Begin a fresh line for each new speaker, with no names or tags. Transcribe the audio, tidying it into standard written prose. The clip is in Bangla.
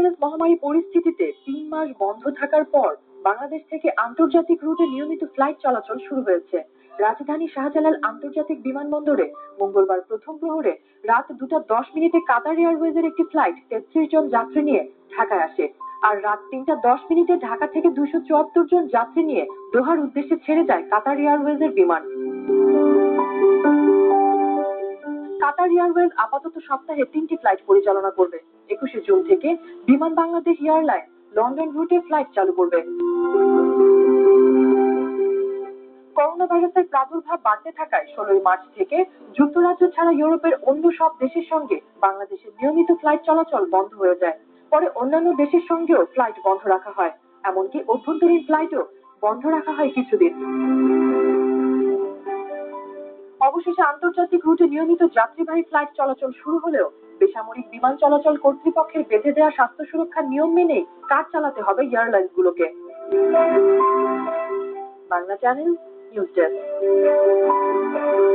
ভাইরাস মহামারী পরিস্থিতিতে ৩ মাস বন্ধ থাকার পর বাংলাদেশ থেকে আন্তর্জাতিক রুটে নিয়মিত ফ্লাইট চলাচল শুরু হয়েছে। রাজধানী শাহজালাল আন্তর্জাতিক বিমানবন্দরে মঙ্গলবার প্রথম প্রহরে রাত 2:10 কাতার এয়ারওয়েজের একটি ফ্লাইট 33 জন যাত্রী নিয়ে ঢাকায় আসে। আর রাত 3:10 ঢাকা থেকে 274 জন যাত্রী নিয়ে দোহার উদ্দেশ্যে ছেড়ে যায় কাতার এয়ারওয়েজের বিমান। কাতার এয়ারওয়েজ আপাতত সপ্তাহে 3টি ফ্লাইট পরিচালনা করবে। 21 জুন থেকে বিমান বাংলাদেশ এয়ারলাইন লন্ডন রুটে ফ্লাইট চালু করবে। করোনা ভাইরাসের প্রাদুর্ভাব বাড়তে থাকায় 16 মার্চ থেকে যুক্তরাজ্য ছাড়া ইউরোপের অন্য সব দেশের সঙ্গে বাংলাদেশের নিয়মিত ফ্লাইট চলাচল বন্ধ হয়ে যায়। পরে অন্যান্য দেশের সঙ্গেও ফ্লাইট বন্ধ রাখা হয়, এমনকি অভ্যন্তরীণ ফ্লাইটও বন্ধ রাখা হয় কিছুদিন। অবশেষে আন্তর্জাতিক রুটে নিয়মিত যাত্রীবাহী ফ্লাইট চলাচল শুরু হলেও বেসামরিক বিমান চলাচল কর্তৃপক্ষের বেঁধে দেওয়া স্বাস্থ্য সুরক্ষার নিয়ম মেনেই কাজ চালাতে হবে এয়ারলাইনগুলোকে। Bangla channel, news desk.